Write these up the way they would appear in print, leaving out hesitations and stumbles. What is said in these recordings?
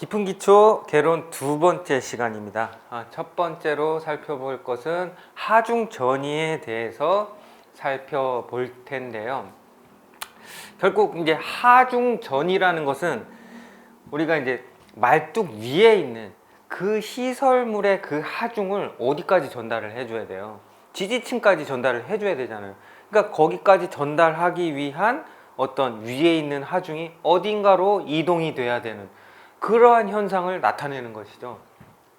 깊은 기초 개론 두 번째 시간입니다. 첫 번째로 살펴볼 것은 하중 전이에 대해서 살펴볼 텐데요. 결국 이제 하중 전이라는 것은 우리가 이제 말뚝 위에 있는 그 시설물의 그 하중을 어디까지 전달을 해줘야 돼요. 지지층까지 전달을 해줘야 되잖아요. 그러니까 거기까지 전달하기 위한 어떤 위에 있는 하중이 어딘가로 이동이 돼야 되는 그러한 현상을 나타내는 것이죠.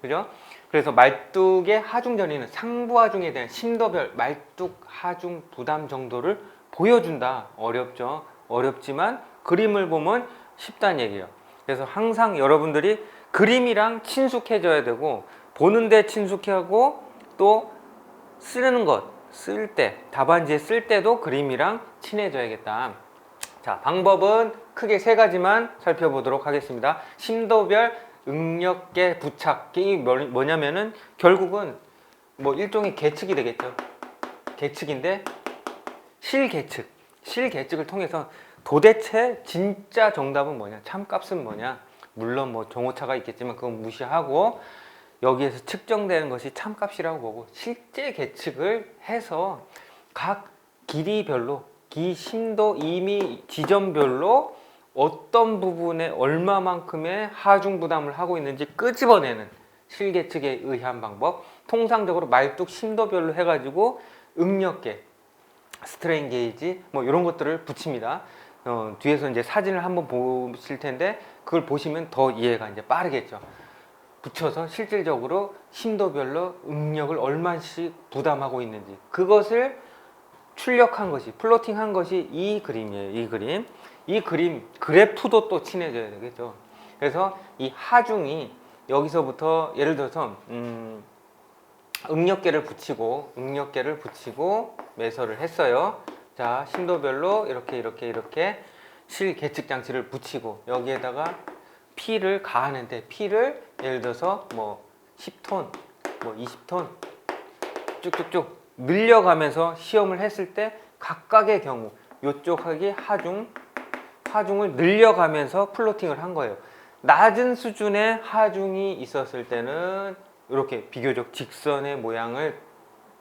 그죠? 그래서 말뚝의 하중 전이는 상부 하중에 대한 심도별 말뚝 하중 부담 정도를 보여준다. 어렵죠. 어렵지만 그림을 보면 쉽다는 얘기예요. 그래서 항상 여러분들이 그림이랑 친숙해져야 되고 보는데 친숙하고 또 쓰는 것, 쓸 때, 답안지에 쓸 때도 그림이랑 친해져야겠다. 자, 방법은 크게 세 가지만 살펴보도록 하겠습니다. 심도별 응력계 부착이 뭐냐면은 결국은 뭐 일종의 계측이 되겠죠. 계측인데 실계측을 통해서 도대체 진짜 정답은 뭐냐, 참값은 뭐냐. 물론 뭐 정오차가 있겠지만 그건 무시하고 여기에서 측정되는 것이 참값이라고 보고 실제 계측을 해서 각 길이별로 심도 이미 지점별로 어떤 부분에 얼마만큼의 하중 부담을 하고 있는지 끄집어내는 실계측에 의한 방법. 통상적으로 말뚝 심도별로 해가지고 응력계, 스트레인 게이지 뭐 이런 것들을 붙입니다. 뒤에서 이제 사진을 한번 보실 텐데 그걸 보시면 더 이해가 이제 빠르겠죠. 붙여서 실질적으로 심도별로 응력을 얼마씩 부담하고 있는지 그것을 출력한 것이, 플로팅한 것이 이 그림이에요. 이 그림 그래프도 또 친해져야 되겠죠. 그래서 이 하중이 여기서부터 예를 들어서 응력계를 붙이고 매설을 했어요. 자, 심도별로 이렇게 실계측 장치를 붙이고 여기에다가 P를 가하는데 P를 예를 들어서 뭐 10톤, 뭐 20톤 쭉쭉쭉 늘려가면서 시험을 했을 때 각각의 경우 요쪽하기 하중을 늘려가면서 플로팅을 한 거예요. 낮은 수준의 하중이 있었을 때는 이렇게 비교적 직선의 모양을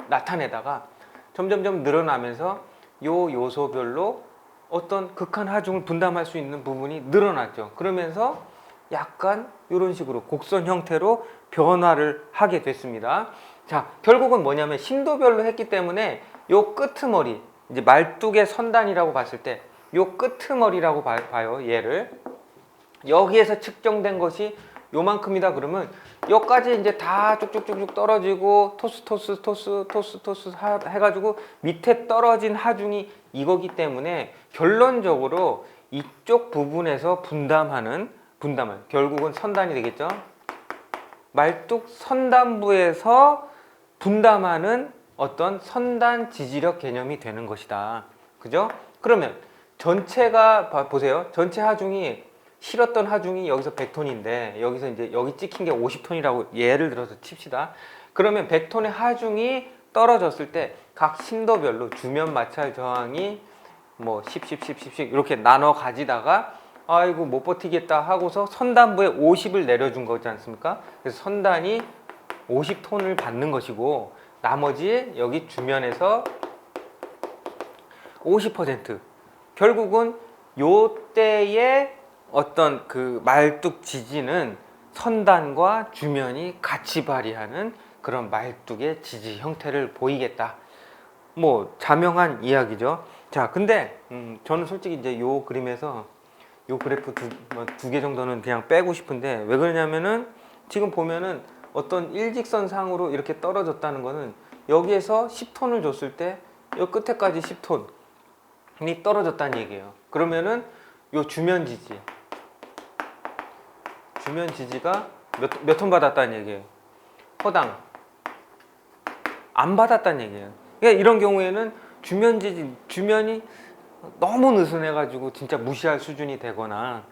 나타내다가 점점점 늘어나면서 요 요소별로 어떤 극한 하중을 분담할 수 있는 부분이 늘어났죠. 그러면서 약간 이런 식으로 곡선 형태로 변화를 하게 됐습니다. 자, 결국은 뭐냐면 심도별로 했기 때문에 요 끄트머리, 이제 말뚝의 선단이라고 봤을 때 요 끄트머리라고 봐요. 얘를 여기에서 측정된 것이 요만큼이다 그러면 여기까지 이제 다 쭉쭉쭉쭉 떨어지고 토스 해가지고 밑에 떨어진 하중이 이거기 때문에 결론적으로 이쪽 부분에서 분담을 결국은 선단이 되겠죠. 말뚝 선단부에서 분담하는 어떤 선단 지지력 개념이 되는 것이다. 그죠? 그러면 전체가 보세요. 전체 하중이 실었던 하중이 여기서 100톤인데 여기서 이제 여기 찍힌 게 50톤이라고 예를 들어서 칩시다. 그러면 100톤의 하중이 떨어졌을 때 각 심도별로 주면 마찰 저항이 뭐 10 이렇게 나눠 가지다가 아이고 못 버티겠다 하고서 선단부에 50을 내려준 거지 않습니까? 그래서 선단이 50톤을 받는 것이고 나머지 여기 주면에서 50% 결국은 요때의 어떤 그 말뚝 지지는 선단과 주면이 같이 발휘하는 그런 말뚝의 지지 형태를 보이겠다. 뭐 자명한 이야기죠. 자, 근데 저는 솔직히 이제 요 그림에서 요 그래프 두 개 정도는 그냥 빼고 싶은데 왜 그러냐면은 지금 보면은 어떤 일직선 상으로 이렇게 떨어졌다는 거는 여기에서 10톤을 줬을 때 요 끝에까지 10톤이 떨어졌다는 얘기예요. 그러면은 요 주면 지지가 몇 톤 받았다는 얘기예요. 허당 안 받았다는 얘기예요. 그러니까 이런 경우에는 주면이 너무 느슨해가지고 진짜 무시할 수준이 되거나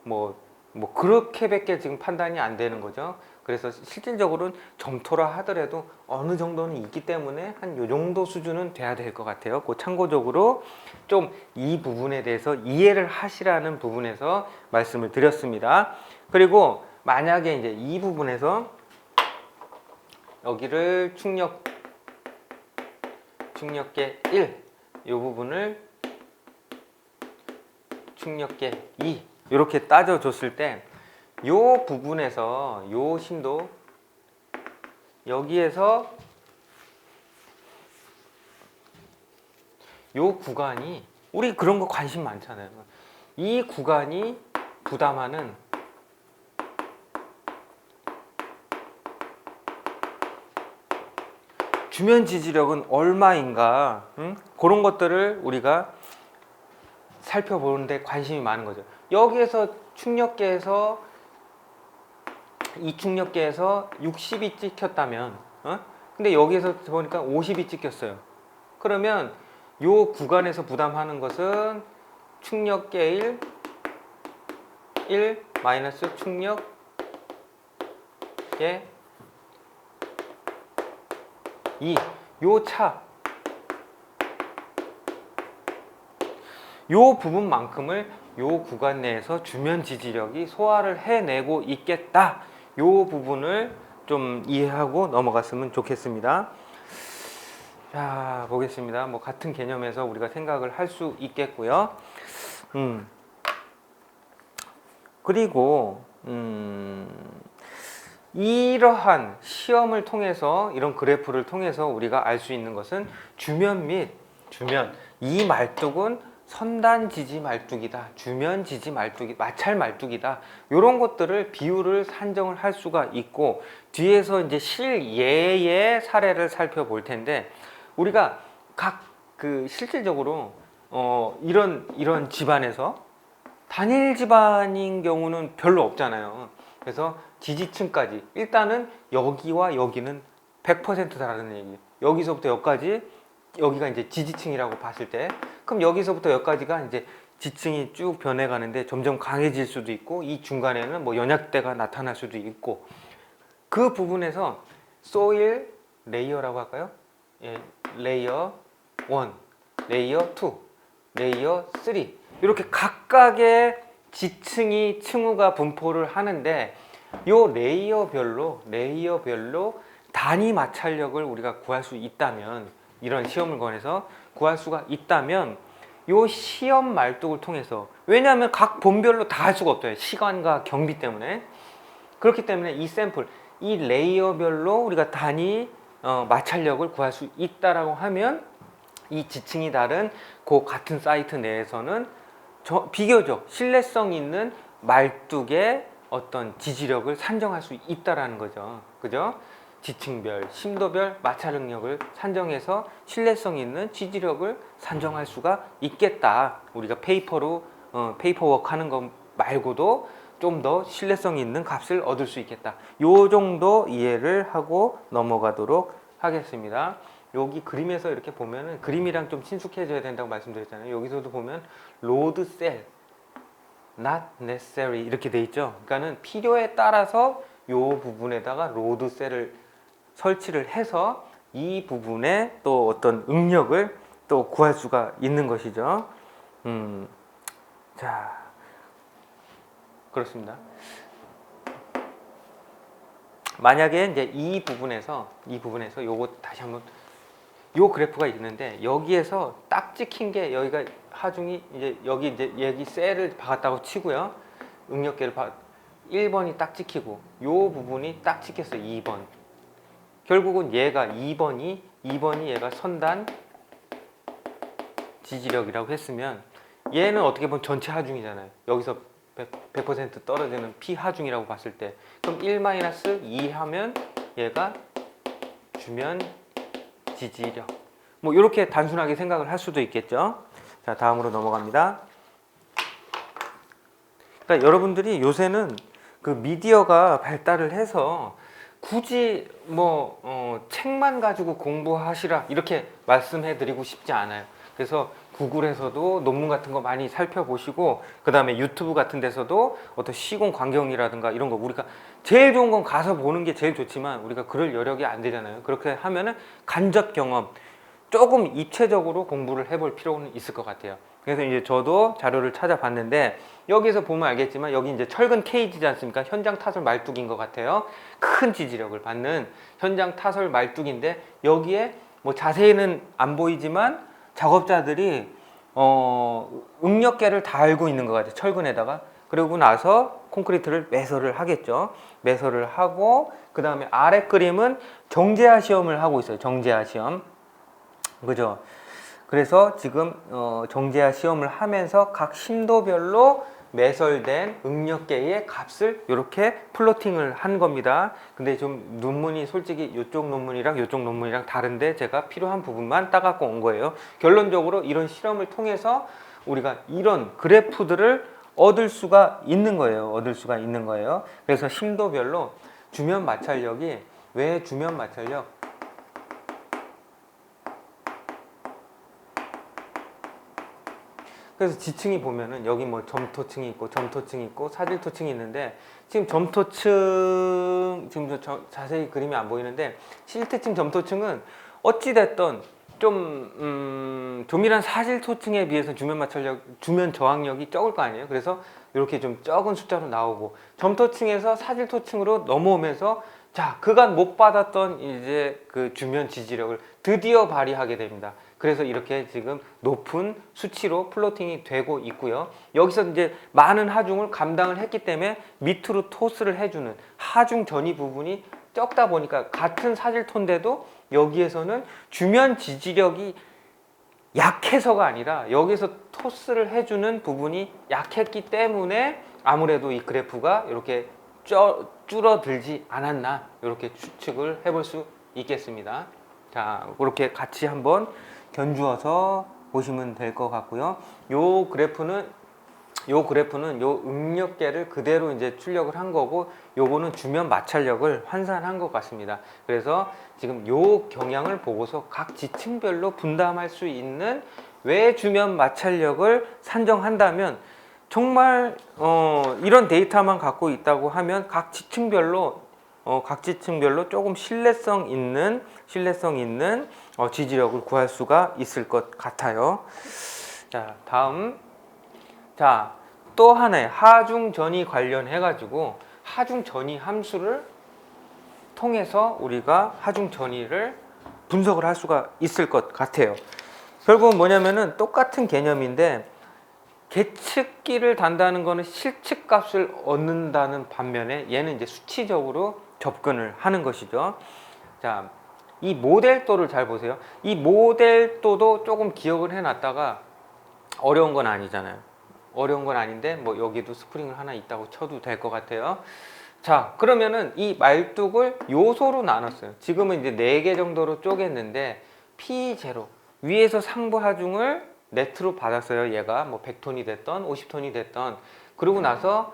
뭐 뭐 그렇게밖에 지금 판단이 안 되는 거죠. 그래서 실질적으로는 점토라 하더라도 어느 정도는 있기 때문에 한 요 정도 수준은 돼야 될 것 같아요. 그 참고적으로 좀 이 부분에 대해서 이해를 하시라는 부분에서 말씀을 드렸습니다. 그리고 만약에 이제 이 부분에서 여기를 충력계 1, 이 부분을 충력계 2 이렇게 따져줬을 때 이 부분에서 이 심도 여기에서 이 구간이 우리 그런 거 관심 많잖아요. 이 구간이 부담하는 주면 지지력은 얼마인가, 그런 것들을 우리가 살펴보는데 관심이 많은 거죠. 여기에서 충력계에서 이 충력계에서 60이 찍혔다면, 근데 여기에서 보니까 50이 찍혔어요. 그러면 요 구간에서 부담하는 것은 충력계 1 마이너스 충력계 요 차, 요 부분만큼을 요 구간 내에서 주면 지지력이 소화를 해내고 있겠다. 요 부분을 좀 이해하고 넘어갔으면 좋겠습니다. 자, 보겠습니다. 뭐 같은 개념에서 우리가 생각을 할 수 있겠고요. 그리고 이러한 시험을 통해서 이런 그래프를 통해서 우리가 알 수 있는 것은 주면 및 주면 이 말뚝은 선단 지지 말뚝이다, 주면 지지 말뚝이 마찰 말뚝이다, 이런 것들을 비율을 산정을 할 수가 있고, 뒤에서 이제 실예의 사례를 살펴볼 텐데, 우리가 각 실질적으로 이런 집안에서 단일 집안인 경우는 별로 없잖아요. 그래서 지지층까지 일단은 여기와 여기는 100%다라는 얘기. 여기서부터 여기까지, 여기가 이제 지지층이라고 봤을 때, 그럼 여기서부터 여기까지가 이제 지층이 쭉 변해가는데 점점 강해질 수도 있고, 이 중간에는 뭐 연약대가 나타날 수도 있고, 그 부분에서 소일 레이어라고 할까요? 예, 레이어 1, 레이어 2, 레이어 3 이렇게 각각의 지층이 층후가 분포를 하는데, 요 레이어별로 단위 마찰력을 우리가 구할 수 있다면, 이런 시험을 권해서 구할 수가 있다면, 요 시험 말뚝을 통해서, 왜냐하면 각 본별로 다 할 수가 없어요. 시간과 경비 때문에. 그렇기 때문에 이 샘플, 이 레이어별로 우리가 단위 마찰력을 구할 수 있다라고 하면, 이 지층이 다른 그 같은 사이트 내에서는 비교적 신뢰성 있는 말뚝의 어떤 지지력을 산정할 수 있다라는 거죠. 그죠? 지층별, 심도별 마찰 능력을 산정해서 신뢰성 있는 지지력을 산정할 수가 있겠다. 우리가 페이퍼워크 하는 것 말고도 좀 더 신뢰성 있는 값을 얻을 수 있겠다. 요 정도 이해를 하고 넘어가도록 하겠습니다. 여기 그림에서 이렇게 보면은, 그림이랑 좀 친숙해져야 된다고 말씀드렸잖아요. 여기서도 보면 load cell, not necessary 이렇게 돼 있죠. 그러니까는 필요에 따라서 요 부분에다가 로드 셀을 설치를 해서 이 부분에 또 어떤 응력을 또 구할 수가 있는 것이죠. 자, 그렇습니다. 만약에 이제 이 부분에서 요거 다시 한번, 요 그래프가 있는데 여기에서 딱 찍힌 게, 여기가 하중이 이제 여기 셀을 박았다고 치고요. 응력계를 1번이 딱 찍히고 요 부분이 딱 찍혔어요. 2번. 결국은 얘가 2번이 얘가 선단 지지력이라고 했으면, 얘는 어떻게 보면 전체 하중이잖아요. 여기서 100% 떨어지는 피하중이라고 봤을 때, 그럼 1-2 하면 얘가 주면 지지력, 뭐 이렇게 단순하게 생각을 할 수도 있겠죠. 자, 다음으로 넘어갑니다. 그러니까 여러분들이 요새는 그 미디어가 발달을 해서 굳이 책만 가지고 공부하시라 이렇게 말씀해 드리고 싶지 않아요. 그래서 구글에서도 논문 같은 거 많이 살펴보시고, 그 다음에 유튜브 같은 데서도 어떤 시공 광경이라든가 이런 거, 우리가 제일 좋은 건 가서 보는 게 제일 좋지만 우리가 그럴 여력이 안 되잖아요. 그렇게 하면은 간접 경험, 조금 입체적으로 공부를 해볼 필요는 있을 것 같아요. 그래서 이제 저도 자료를 찾아봤는데, 여기서 보면 알겠지만 여기 이제 철근 케이지지 않습니까? 현장 타설 말뚝인 것 같아요. 큰 지지력을 받는 현장 타설 말뚝인데, 여기에 뭐 자세히는 안 보이지만 작업자들이 응력계를 달고 있는 것 같아요. 철근에다가. 그러고 나서 콘크리트를 매설을 하겠죠. 매설을 하고, 그 다음에 아래 그림은 정제화 시험을 하고 있어요. 정제화 시험. 그죠? 그래서 지금 정제화 시험을 하면서 각 심도별로 매설된 응력계의 값을 이렇게 플로팅을 한 겁니다. 근데 좀 논문이 솔직히 이쪽 논문이랑 이쪽 논문이랑 다른데 제가 필요한 부분만 따갖고 온 거예요. 결론적으로 이런 실험을 통해서 우리가 이런 그래프들을 얻을 수가 있는 거예요. 얻을 수가 있는 거예요. 그래서 심도별로 주면 마찰력이, 왜 주면 마찰력? 그래서 지층이 보면은 여기 뭐 점토층이 있고 점토층이 있고 사질토층이 있는데, 지금 점토층, 지금 자세히 그림이 안 보이는데 실트층 점토층은 어찌됐던 좀 조밀한 사질토층에 비해서 주면 마찰력, 주면 저항력이 적을 거 아니에요. 그래서 이렇게 좀 적은 숫자로 나오고, 점토층에서 사질토층으로 넘어오면서 자, 그간 못 받았던 이제 그 주면 지지력을 드디어 발휘하게 됩니다. 그래서 이렇게 지금 높은 수치로 플로팅이 되고 있고요. 여기서 이제 많은 하중을 감당을 했기 때문에 밑으로 토스를 해주는 하중 전이 부분이 적다 보니까, 같은 사질톤인데도 여기에서는 주면 지지력이 약해서가 아니라 여기서 토스를 해주는 부분이 약했기 때문에 아무래도 이 그래프가 이렇게 줄어들지 않았나, 이렇게 추측을 해볼 수 있겠습니다. 자, 그렇게 같이 한번 견주어서 보시면 될 것 같고요. 요 그래프는 요 응력계를 그대로 이제 출력을 한 거고, 요거는 주면 마찰력을 환산한 것 같습니다. 그래서 지금 요 경향을 보고서 각 지층별로 분담할 수 있는 외 주면 마찰력을 산정한다면, 정말 이런 데이터만 갖고 있다고 하면 각 지층별로 조금 신뢰성 있는 지지력을 구할 수가 있을 것 같아요. 자, 다음. 자, 또 하나의 하중 전이 관련해 가지고 하중 전이 함수를 통해서 우리가 하중 전이를 분석을 할 수가 있을 것 같아요. 결국은 뭐냐면은 똑같은 개념인데, 계측기를 단다는 거는 실측값을 얻는다는 반면에 얘는 이제 수치적으로 접근을 하는 것이죠. 자, 이 모델도를 잘 보세요. 이 모델도도 조금 기억을 해놨다가, 어려운 건 아니잖아요. 어려운 건 아닌데 뭐 여기도 스프링을 하나 있다고 쳐도 될 것 같아요. 자, 그러면은 이 말뚝을 요소로 나눴어요. 지금은 이제 4개 정도로 쪼갰는데, P0 위에서 상부 하중을 네트로 받았어요. 얘가 뭐 100톤이 됐던 50톤이 됐던. 그러고 나서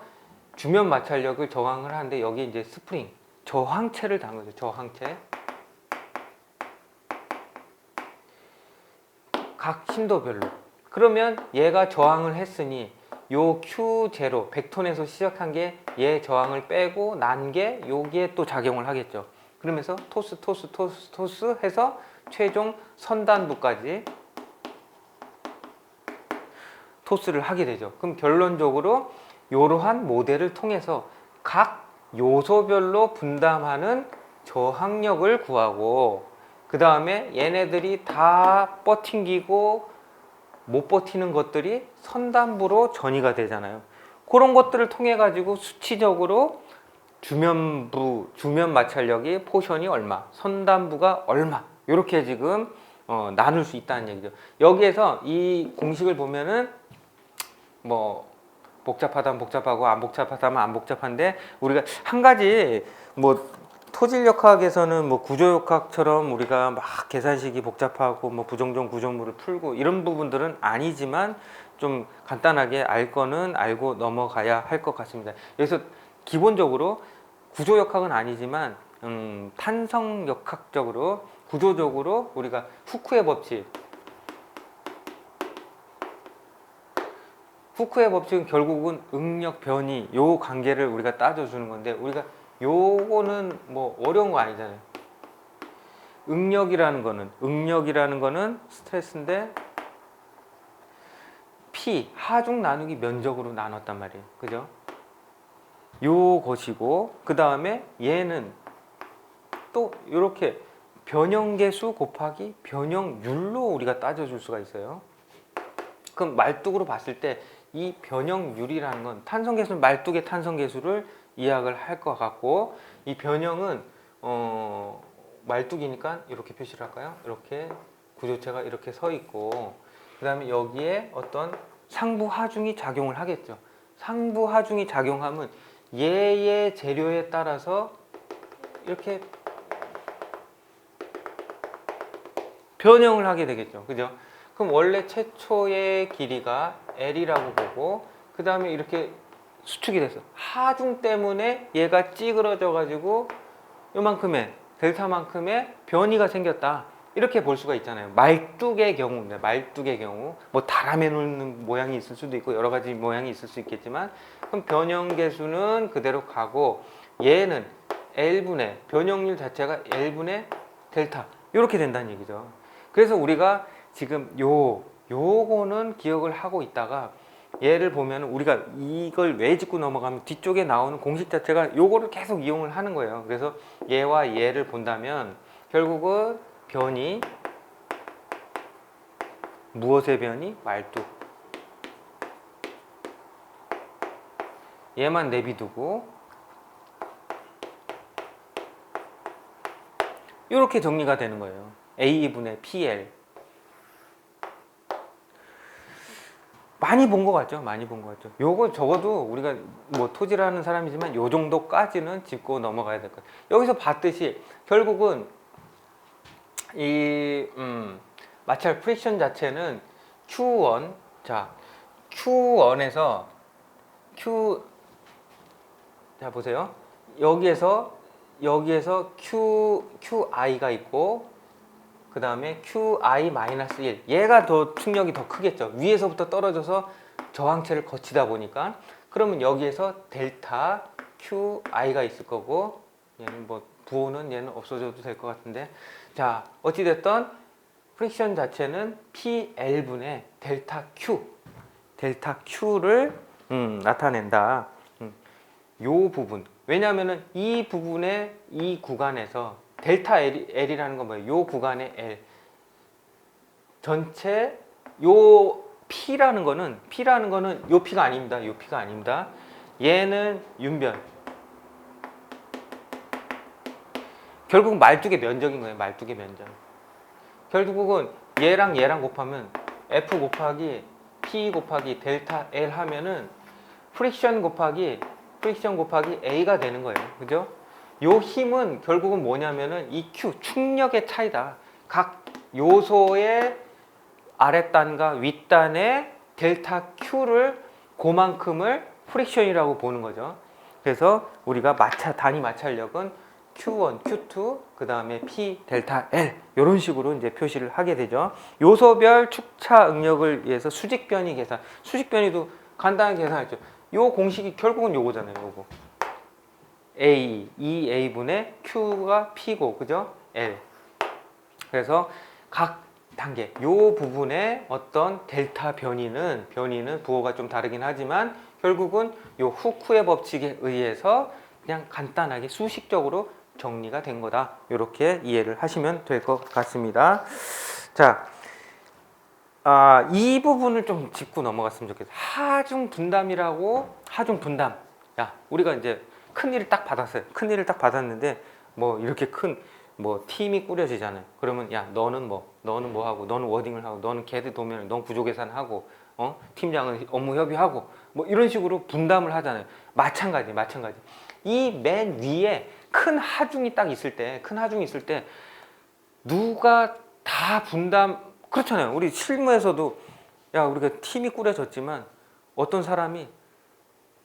주면 마찰력을 저항을 하는데, 여기 이제 스프링 저항체를 단 거죠. 저항체. 각 심도별로. 그러면 얘가 저항을 했으니 요 Q0 100톤에서 시작한 게 얘 저항을 빼고 난 게 여기에 또 작용을 하겠죠. 그러면서 토스 해서 최종 선단부까지 토스를 하게 되죠. 그럼 결론적으로 이러한 모델을 통해서 각 요소별로 분담하는 저항력을 구하고, 그 다음에 얘네들이 다 버팅기고 못 버티는 것들이 선단부로 전이가 되잖아요. 그런 것들을 통해 가지고 수치적으로 주면 마찰력이 포션이 얼마, 선단부가 얼마, 이렇게 지금 나눌 수 있다는 얘기죠. 여기에서 이 공식을 보면은 뭐 복잡하다면 복잡하고 안 복잡하다면 안 복잡한데, 우리가 한 가지 뭐 토질역학에서는 뭐 구조역학처럼 우리가 막 계산식이 복잡하고 뭐 부정전 구조물을 풀고 이런 부분들은 아니지만, 좀 간단하게 알 거는 알고 넘어가야 할 것 같습니다. 여기서 기본적으로 구조역학은 아니지만 탄성역학적으로 구조적으로 우리가 후쿠의 법칙, 후크의 법칙은 결국은 응력 변이 요 관계를 우리가 따져주는 건데, 우리가 요거는 뭐 어려운 거 아니잖아요. 응력이라는 거는 스트레스인데 P 하중 나누기 면적으로 나눴단 말이에요. 그죠? 요것이고, 그 다음에 얘는 또 이렇게 변형계수 곱하기 변형률로 우리가 따져줄 수가 있어요. 그럼 말뚝으로 봤을 때 이 변형률이라는 건 탄성계수는 말뚝의 탄성계수를 이해를 할 것 같고, 이 변형은 말뚝이니까 이렇게 표시를 할까요? 이렇게 구조체가 이렇게 서 있고, 그 다음에 여기에 어떤 상부 하중이 작용을 하겠죠. 상부 하중이 작용하면 얘의 재료에 따라서 이렇게 변형을 하게 되겠죠. 그죠? 그럼 원래 최초의 길이가 L이라고 보고, 그 다음에 이렇게 수축이 됐어. 하중 때문에 얘가 찌그러져 가지고 요만큼의 델타만큼의 변이가 생겼다. 이렇게 볼 수가 있잖아요. 말뚝의 경우입니다. 말뚝의 경우 뭐 다람에 놓는 모양이 있을 수도 있고 여러 가지 모양이 있을 수 있겠지만, 그럼 변형 계수는 그대로 가고 얘는 L분의 변형률 자체가 L분의 델타 이렇게 된다는 얘기죠. 그래서 우리가 지금 요거는 기억을 하고 있다가 얘를 보면 우리가 이걸 왜 짚고 넘어가면 뒤쪽에 나오는 공식 자체가 요거를 계속 이용을 하는 거예요. 그래서 얘와 얘를 본다면 결국은 변이, 무엇의 변이? 말뚝. 얘만 내비두고 이렇게 정리가 되는 거예요. A분의 PL. 많이 본 것 같죠? 많이 본 것 같죠? 요거 적어도 우리가 뭐 토지를 하는 사람이지만 요 정도까지는 짚고 넘어가야 될 것 같아요. 여기서 봤듯이 결국은 이 마찰 프릭션 자체는 Q1, 자 Q1에서 자 보세요. 여기에서 QI가 있고, 그 다음에 QI-1 얘가 더 충격이 더 크겠죠. 위에서부터 떨어져서 저항체를 거치다 보니까. 그러면 여기에서 델타 QI가 있을 거고, 얘는 뭐 부호는 얘는 없어져도 될 것 같은데, 자 어찌됐든 프릭션 자체는 PL분의 델타 Q를 나타낸다. 요 부분, 왜냐하면은 이 부분의 이 구간에서 델타 L이라는 건 뭐예요? 요 구간의 L 전체 요 P라는 거는 요 P가 아닙니다. 요 P가 아닙니다. 얘는 윤변. 결국 말뚝의 면적인 거예요. 말뚝의 면적. 결국은 얘랑 곱하면 F 곱하기 P 곱하기 델타 L 하면은 프릭션 곱하기 A가 되는 거예요. 그죠? 요 힘은 결국은 뭐냐면은 이 Q, 충력의 차이다. 각 요소의 아랫단과 윗단의 델타 Q를 그만큼을 프릭션이라고 보는 거죠. 그래서 우리가 단위 마찰력은 Q1, Q2, 그 다음에 P, 델타 L 이런 식으로 이제 표시를 하게 되죠. 요소별 축차 응력을 위해서 수직변이 계산, 수직변이도 간단하게 계산했죠. 요 공식이 결국은 요거잖아요. 요거 A, 2A분의 Q가 P고, 그죠? L. 그래서 각 단계, 요 부분의 어떤 델타 변이는 부호가 좀 다르긴 하지만 결국은 요 후크의 법칙에 의해서 그냥 간단하게 수식적으로 정리가 된 거다. 이렇게 이해를 하시면 될 것 같습니다. 자, 이 부분을 좀 짚고 넘어갔으면 좋겠어요. 하중 분담. 야, 우리가 이제 큰 일을 딱 받았어요. 큰 일을 딱 받았는데 뭐 이렇게 큰 뭐 팀이 꾸려지잖아요. 그러면 야, 너는 뭐 하고, 너는 워딩을 하고, 너는 개드 도면을, 넌 구조 계산하고, 팀장은 업무 협의하고, 뭐 이런 식으로 분담을 하잖아요. 마찬가지. 이 맨 위에 큰 하중이 딱 있을 때, 누가 다 분담, 그렇잖아요. 우리 실무에서도 야, 우리가 팀이 꾸려졌지만 어떤 사람이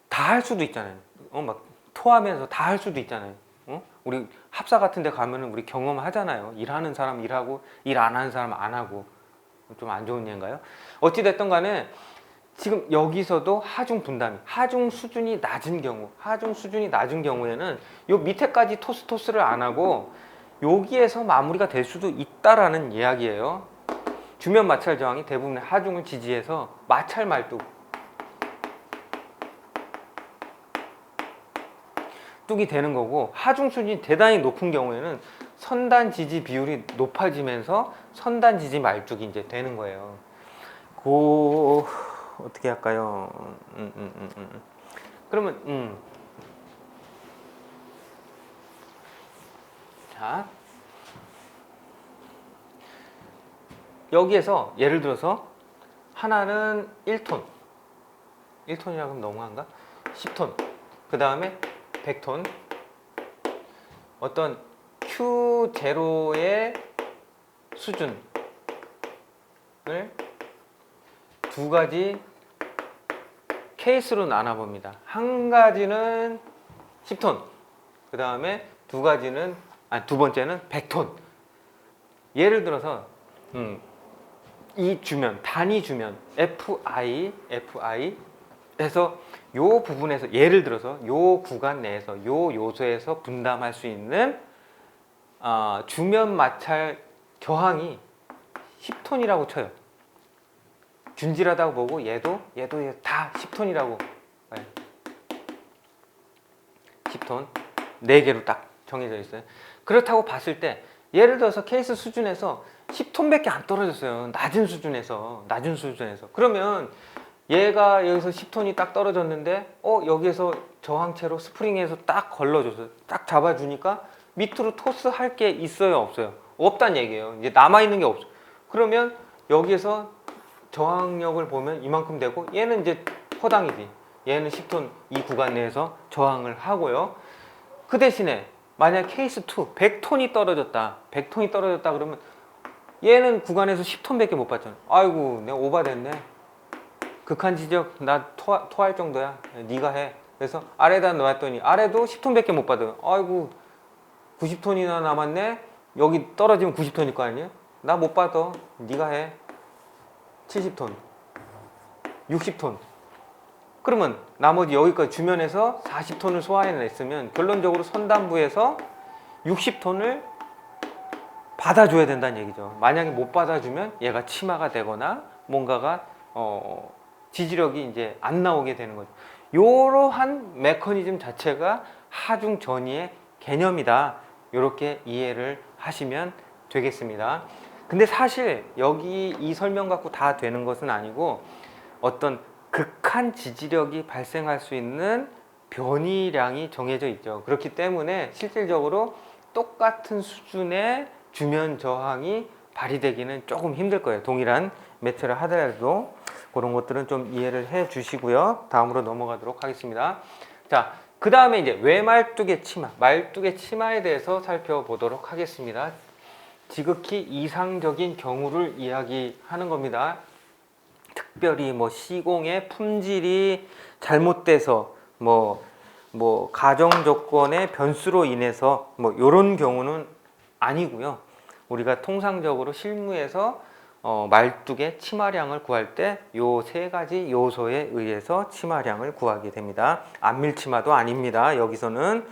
다 할 수도 있잖아요. 막 토하면서 다 할 수도 있잖아요. 우리 합사 같은 데 가면은 우리 경험하잖아요. 일하는 사람 일하고 일 안 하는 사람 안 하고. 좀 안 좋은 예인가요? 어찌 됐든 간에 지금 여기서도 하중 분담이, 하중 수준이 낮은 경우에는 요 밑에까지 토스를 안 하고 여기에서 마무리가 될 수도 있다라는 이야기예요. 주면 마찰 저항이 대부분의 하중을 지지해서 마찰 말뚝 뚝이 되는 거고, 하중 수준이 대단히 높은 경우에는 선단 지지 비율이 높아지면서 선단 지지 말뚝이 이제 되는 거예요. 어떻게 할까요? 그러면 자, 여기에서 예를 들어서 하나는 1톤, 1톤이라고 하면 너무한가? 10톤, 그 다음에 100톤, 어떤 Q0의 수준을 두 가지 케이스로 나눠봅니다. 한 가지는 10톤, 그 다음에 두 번째는 100톤. 예를 들어서 이 주면, 단위 주면 FI 해서 요 부분에서, 예를 들어서 요 구간 내에서 요 요소에서 분담할 수 있는 주면 마찰 저항이 10톤이라고 쳐요. 균질하다고 보고 얘도 다 10톤이라고. 10톤 4개로 딱 정해져 있어요. 그렇다고 봤을 때 예를 들어서 케이스 수준에서 10톤밖에 안 떨어졌어요. 낮은 수준에서. 그러면 얘가 여기서 10톤이 딱 떨어졌는데 여기에서 저항체로 스프링에서 딱 걸러줘서 딱 잡아주니까 밑으로 토스 할 게 있어요, 없어요? 없단 얘기예요. 이제 남아있는 게 없어. 그러면 여기에서 저항력을 보면 이만큼 되고, 얘는 이제 허당이지. 얘는 10톤 이 구간 내에서 저항을 하고요. 그 대신에 만약 케이스 2 100톤이 떨어졌다 그러면 얘는 구간에서 10톤밖에 못 받잖아. 아이고, 내가 오바됐네. 극한 지적, 나 토할 정도야. 네가 해. 그래서 아래다 놓았더니 아래도 10톤밖에 못 받아요. 아이고, 90톤이나 남았네. 여기 떨어지면 90톤일 거 아니에요? 나 못 받아. 네가 해. 70톤, 60톤. 그러면 나머지 여기까지 주면에서 40톤을 소화해냈으면 결론적으로 선단부에서 60톤을 받아줘야 된다는 얘기죠. 만약에 못 받아주면 얘가 치마가 되거나 뭔가가 지지력이 이제 안 나오게 되는 거죠. 이러한 메커니즘 자체가 하중 전이의 개념이다. 이렇게 이해를 하시면 되겠습니다. 근데 사실 여기 이 설명 갖고 다 되는 것은 아니고, 어떤 극한 지지력이 발생할 수 있는 변이량이 정해져 있죠. 그렇기 때문에 실질적으로 똑같은 수준의 주면 저항이 발휘되기는 조금 힘들 거예요. 동일한 매트를 하더라도. 그런 것들은 좀 이해를 해 주시고요. 다음으로 넘어가도록 하겠습니다. 자, 그 다음에 이제 외말뚝의 치마, 말뚝의 치마에 대해서 살펴보도록 하겠습니다. 지극히 이상적인 경우를 이야기하는 겁니다. 특별히 뭐 시공의 품질이 잘못돼서 뭐 가정 조건의 변수로 인해서 뭐 이런 경우는 아니고요. 우리가 통상적으로 실무에서 말뚝의 치마량을 구할 때 요 세 가지 요소에 의해서 치마량을 구하게 됩니다. 안밀치마도 아닙니다. 여기서는.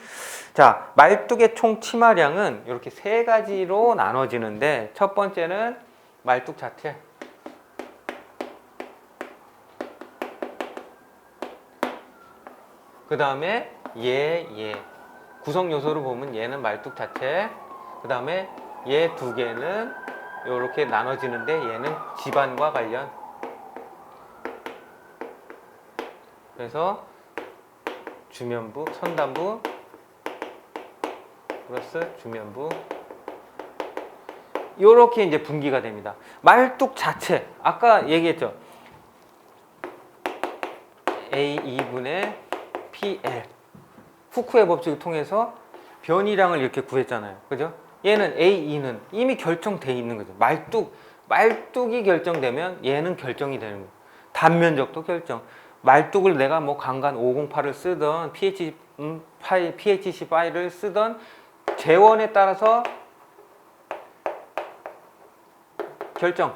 자, 말뚝의 총 치마량은 이렇게 세 가지로 나눠지는데, 첫 번째는 말뚝 자체. 그 다음에 구성 요소로 보면 얘는 말뚝 자체. 그 다음에 얘 두 개는 이렇게 나눠지는데 얘는 지반과 관련. 그래서 주면부, 선단부 플러스 주면부, 이렇게 이제 분기가 됩니다. 말뚝 자체, 아까 얘기했죠. A2분의 PL, 후쿠의 법칙을 통해서 변이량을 이렇게 구했잖아요. 그죠? 얘는 A2는 이미 결정돼 있는 거죠. 말뚝이 결정되면 얘는 결정이 되는 거예요. 단면적도 결정. 말뚝을 내가 뭐 강간 508을 쓰던 PHC 파일을 쓰던 재원에 따라서 결정,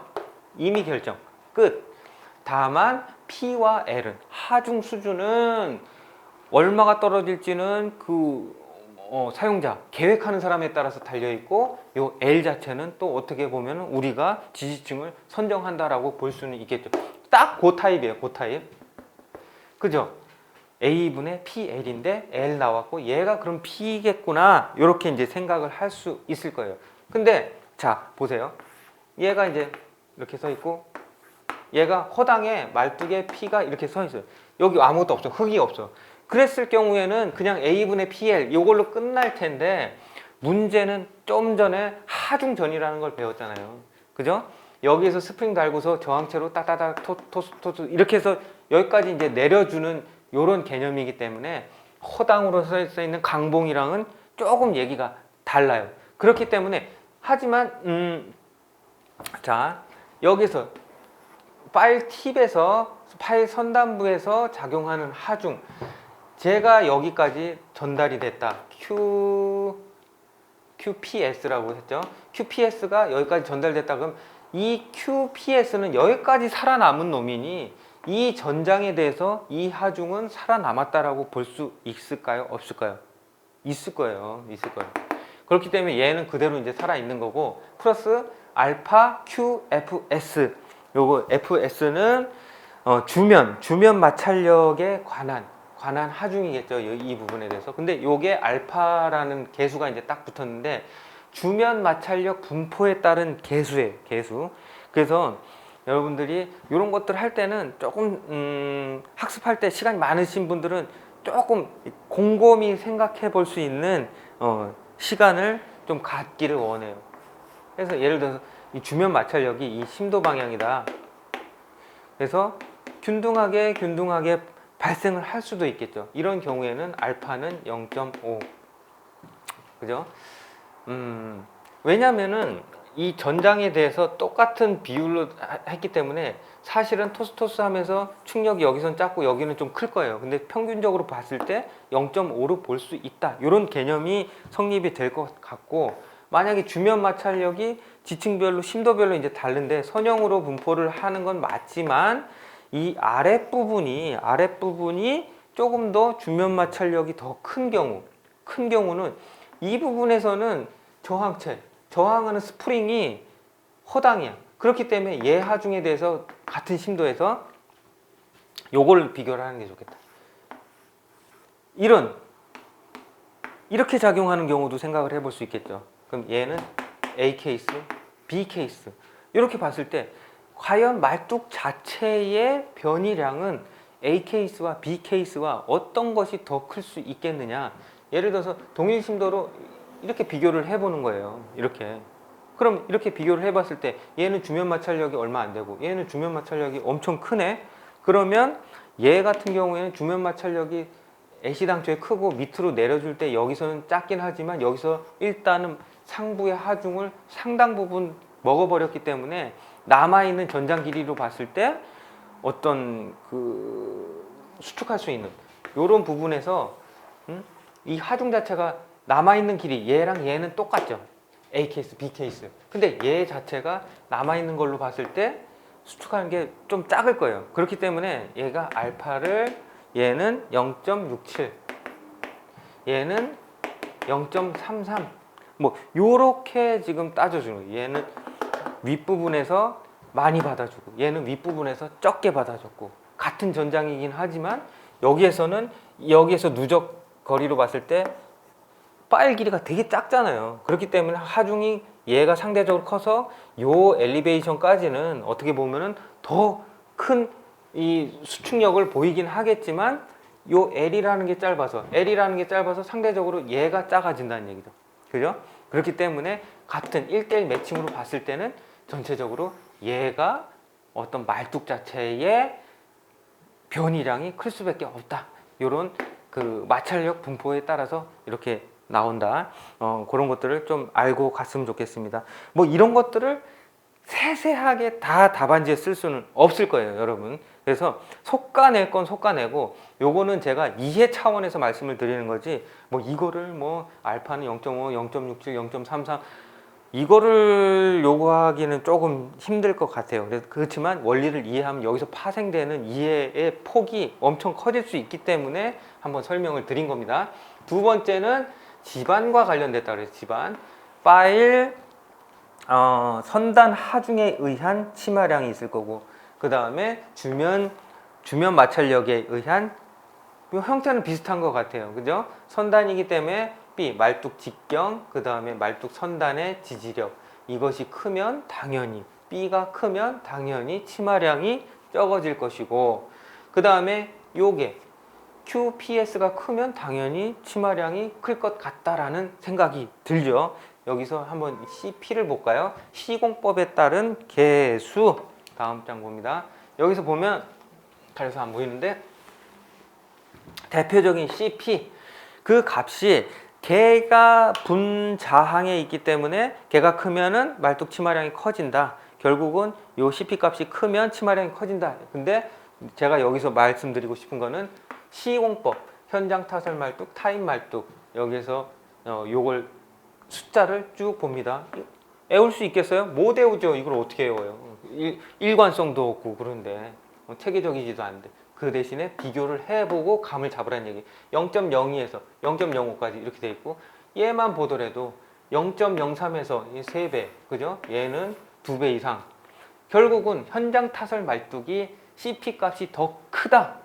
이미 결정, 끝. 다만 P와 L은 하중 수준은 얼마가 떨어질지는 사용자 계획하는 사람에 따라서 달려 있고, 요 L 자체는 또 어떻게 보면 우리가 지지층을 선정한다라고 볼 수는 있겠죠. 딱 그 타입이에요. 그 타입. 그죠? A분의 PL인데 L 나왔고 얘가 그럼 P겠구나, 이렇게 이제 생각을 할 수 있을 거예요. 근데 자 보세요. 얘가 이제 이렇게 서 있고 얘가 허당에 말뚝에 P가 이렇게 서 있어요. 여기 아무것도 없어. 흙이 없어. 그랬을 경우에는 그냥 A분의 PL 이걸로 끝날 텐데, 문제는 좀 전에 하중전이라는 걸 배웠잖아요. 그죠? 여기에서 스프링 달고서 저항체로 따다닥 토스 이렇게 해서 여기까지 이제 내려주는 요런 개념이기 때문에 허당으로 써 있는 강봉이랑은 조금 얘기가 달라요. 그렇기 때문에 하지만 자 여기서 파일 팁에서 파일 선단부에서 작용하는 하중, 제가 여기까지 전달이 됐다. QPS라고 했죠. QPS가 여기까지 전달됐다. 그럼 이 QPS는 여기까지 살아남은 놈이니 이 전장에 대해서 이 하중은 살아남았다라고 볼 수 있을까요? 없을까요? 있을 거예요. 있을 거예요. 그렇기 때문에 얘는 그대로 이제 살아 있는 거고, 플러스 알파 QFS. 요거 FS는 주면 마찰력에 관한 하중이겠죠. 이 부분에 대해서. 근데 요게 알파라는 계수가 이제 딱 붙었는데, 주면 마찰력 분포에 따른 계수예요. 계수. 그래서 여러분들이 이런 것들 할 때는 조금 학습할 때 시간이 많으신 분들은 조금 곰곰이 생각해 볼 수 있는 시간을 좀 갖기를 원해요. 그래서 예를 들어서 이 주면 마찰력이 이 심도 방향이다. 그래서 균등하게 발생을 할 수도 있겠죠. 이런 경우에는 알파는 0.5. 그죠? 왜냐면은 이 전장에 대해서 똑같은 비율로 했기 때문에 사실은 토스 하면서 충격이 여기선 작고 여기는 좀 클 거예요. 근데 평균적으로 봤을 때 0.5로 볼 수 있다. 이런 개념이 성립이 될 것 같고, 만약에 주면 마찰력이 지층별로 심도별로 이제 다른데 선형으로 분포를 하는 건 맞지만, 이 아랫부분이 조금 더 주면 마찰력이 더 큰 경우는 이 부분에서는 저항하는 스프링이 허당이야. 그렇기 때문에 얘 하중에 대해서 같은 심도에서 요걸 비교를 하는 게 좋겠다. 이렇게 작용하는 경우도 생각을 해볼 수 있겠죠. 그럼 얘는 A 케이스, B 케이스 이렇게 봤을 때 과연 말뚝 자체의 변이량은 A 케이스와 B 케이스와 어떤 것이 더 클 수 있겠느냐. 예를 들어서 동일 심도로 이렇게 비교를 해보는 거예요. 이렇게. 그럼 이렇게 비교를 해봤을 때 얘는 주면 마찰력이 얼마 안 되고 얘는 주면 마찰력이 엄청 크네. 그러면 얘 같은 경우에는 주면 마찰력이 애시당초에 크고 밑으로 내려줄 때 여기서는 작긴 하지만 여기서 일단은 상부의 하중을 상당 부분 먹어버렸기 때문에 남아있는 전장 길이로 봤을 때 어떤 수축할 수 있는 이런 부분에서 이 하중 자체가 남아있는 길이 얘랑 얘는 똑같죠. A 케이스, B 케이스. 근데 얘 자체가 남아있는 걸로 봤을 때 수축하는 게 좀 작을 거예요. 그렇기 때문에 얘가 알파를 얘는 0.67, 얘는 0.33, 뭐 요렇게 지금 따져주는 거예요. 얘는 윗부분에서 많이 받아주고 얘는 윗부분에서 적게 받아줬고 같은 전장이긴 하지만 여기에서 누적 거리로 봤을 때 파일 길이가 되게 작잖아요. 그렇기 때문에 하중이 얘가 상대적으로 커서 요 엘리베이션까지는 어떻게 보면은 더 큰 이 수축력을 보이긴 하겠지만 요 L이라는 게 짧아서 상대적으로 얘가 작아진다는 얘기죠. 그죠? 그렇기 때문에 같은 1대1 매칭으로 봤을 때는 전체적으로 얘가 어떤 말뚝 자체의 변이량이 클 수밖에 없다. 요런 마찰력 분포에 따라서 이렇게 나온다. 그런 것들을 좀 알고 갔으면 좋겠습니다. 뭐 이런 것들을 세세하게 다 답안지에 쓸 수는 없을 거예요, 여러분. 그래서 속가낼 건 속가내고 요거는 제가 이해 차원에서 말씀을 드리는 거지 뭐 이거를 뭐 알파는 0.5, 0.67, 0.33 이거를 요구하기는 조금 힘들 것 같아요. 그렇지만 원리를 이해하면 여기서 파생되는 이해의 폭이 엄청 커질 수 있기 때문에 한번 설명을 드린 겁니다. 두 번째는 집안과 관련됐다 그래서 집안 파일 선단 하중에 의한 치마량이 있을 거고, 그 다음에 주면 마찰력에 의한 이 형태는 비슷한 것 같아요. 그죠? 선단이기 때문에 B 말뚝 직경, 그 다음에 말뚝 선단의 지지력, 이것이 크면 당연히 B가 크면 당연히 치마량이 적어질 것이고, 그 다음에 요게 QPS가 크면 당연히 치마량이 클 것 같다라는 생각이 들죠. 여기서 한번 CP를 볼까요? 시공법에 따른 개수, 다음 장 봅니다. 여기서 보면 가려서 안 보이는데 대표적인 CP, 그 값이 개가 분자항에 있기 때문에 개가 크면은 말뚝 치마량이 커진다. 결국은 요 CP 값이 크면 치마량이 커진다. 근데 제가 여기서 말씀드리고 싶은 거는 시공법, 현장 타설 말뚝, 타임 말뚝, 여기서 요걸 숫자를 쭉 봅니다. 애울 수 있겠어요? 못 애우죠. 이걸 어떻게 애워요? 일관성도 없고 그런데 체계적이지도 않은데. 그 대신에 비교를 해보고 감을 잡으라는 얘기. 0.02에서 0.05까지 이렇게 돼 있고, 얘만 보더라도 0.03에서 3배, 그죠? 얘는 2배 이상. 결국은 현장 타설 말뚝이 CP 값이 더 크다,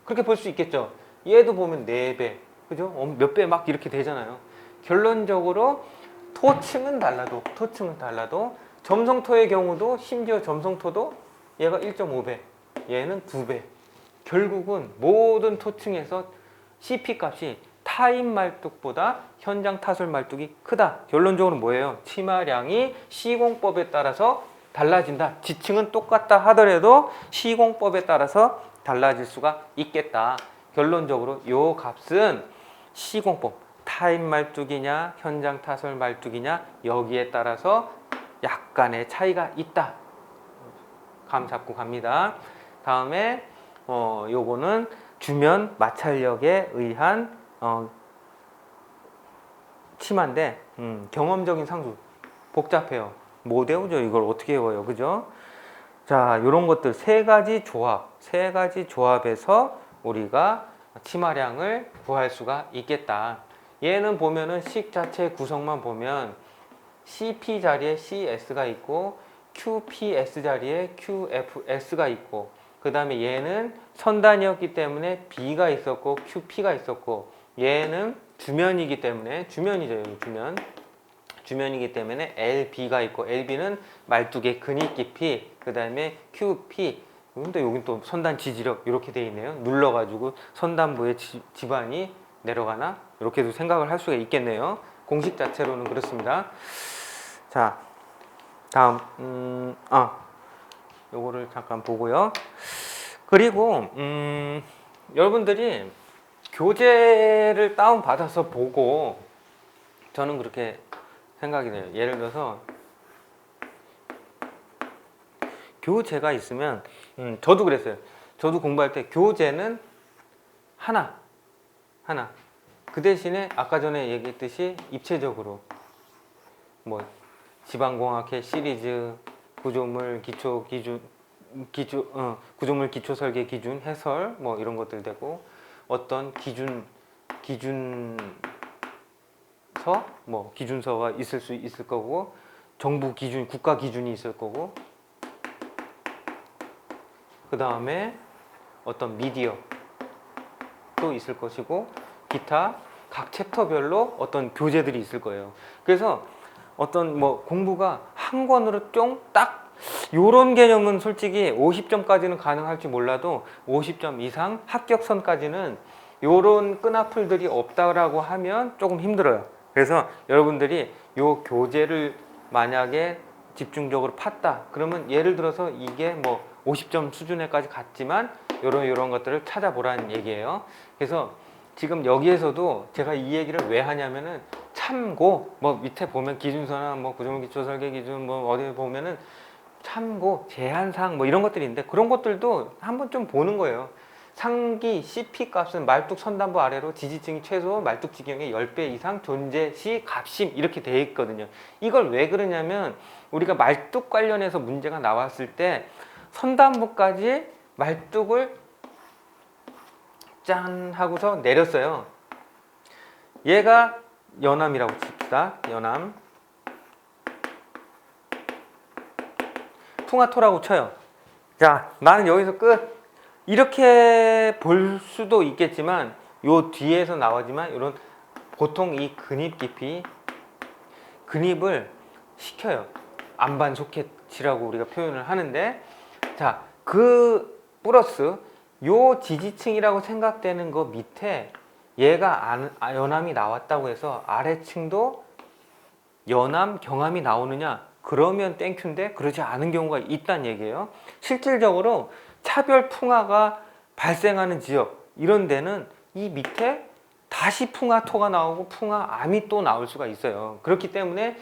그렇게 볼 수 있겠죠. 얘도 보면 4배, 그죠? 몇 배 막 이렇게 되잖아요. 결론적으로 토층은 달라도 점성토의 경우도 심지어 점성토도 얘가 1.5배, 얘는 2배. 결국은 모든 토층에서 CP 값이 타임 말뚝보다 현장 타설 말뚝이 크다. 결론적으로 뭐예요? 치마량이 시공법에 따라서 달라진다. 지층은 똑같다 하더라도 시공법에 따라서 달라질 수가 있겠다. 결론적으로 요 값은 시공법, 타임 말뚝이냐 현장 타설 말뚝이냐 여기에 따라서 약간의 차이가 있다. 감 잡고 갑니다. 다음에 요거는 주면 마찰력에 의한 치마인데 경험적인 상수 복잡해요. 못 외우죠. 이걸 어떻게 외워요, 그죠? 자, 요런 것들 세 가지 조합에서 우리가 치마량을 구할 수가 있겠다. 얘는 보면은 식 자체 구성만 보면 CP 자리에 CS가 있고 QPS 자리에 QFS가 있고, 그 다음에 얘는 선단이었기 때문에 B가 있었고 QP가 있었고, 얘는 주면이기 때문에 주면이죠. 여기 주면이기 때문에 LB가 있고, LB는 말뚝의 근입 깊이, 그 다음에 QP, 근데 여긴 또 선단 지지력 이렇게 돼 있네요. 눌러가지고 선단부의 지반이 내려가나 이렇게도 생각을 할 수가 있겠네요. 공식 자체로는 그렇습니다. 자, 다음 요거를 잠깐 보고요. 그리고 여러분들이 교재를 다운 받아서 보고, 저는 그렇게 생각이 돼요. 예를 들어서 교재가 있으면 저도 그랬어요. 저도 공부할 때 교재는 하나 그 대신에 아까 전에 얘기했듯이 입체적으로 뭐 지방공학회 시리즈, 구조물 기초 기준 구조물 기초 설계 기준 해설 뭐 이런 것들 되고, 어떤 기준서가 있을 수 있을 거고, 정부 기준, 국가 기준이 있을 거고, 그 다음에 어떤 미디어 또 있을 것이고, 기타 각 챕터별로 어떤 교재들이 있을 거예요. 그래서 어떤 뭐 공부가 한 권으로 딱 요런 개념은 솔직히 50점까지는 가능할지 몰라도 50점 이상 합격선까지는 요런 끈앞풀들이 없다라고 하면 조금 힘들어요. 그래서 여러분들이 요 교재를 만약에 집중적으로 팠다 그러면, 예를 들어서 이게 뭐 50점 수준에까지 갔지만 요런 것들을 찾아보라는 얘기예요. 그래서 지금 여기에서도 제가 이 얘기를 왜 하냐면은 참고, 뭐 밑에 보면 기준서나 뭐 구조물 기초 설계 기준 뭐 어디 보면은 참고 제한사항 뭐 이런 것들이 있는데, 그런 것들도 한번 좀 보는 거예요. 상기 CP 값은 말뚝 선단부 아래로 지지층이 최소 말뚝 지경의 10배 이상 존재 시 값임 이렇게 되어 있거든요. 이걸 왜 그러냐면 우리가 말뚝 관련해서 문제가 나왔을 때 선단부까지 말뚝을 짠 하고서 내렸어요. 얘가 연암이라고 칩시다. 연암. 퉁하토라고 쳐요. 자, 나는 여기서 끝. 이렇게 볼 수도 있겠지만 요 뒤에서 나오지만 이런 보통 이 근입 깊이 근입을 시켜요. 안반 소켓이라고 우리가 표현을 하는데, 자, 그 플러스 요 지지층이라고 생각되는 거 밑에 얘가 연암이 나왔다고 해서 아래층도 연암, 경암이 나오느냐? 그러면 땡큐인데 그러지 않은 경우가 있다는 얘기예요. 실질적으로 차별 풍화가 발생하는 지역 이런 데는 이 밑에 다시 풍화토가 나오고 풍화암이 또 나올 수가 있어요. 그렇기 때문에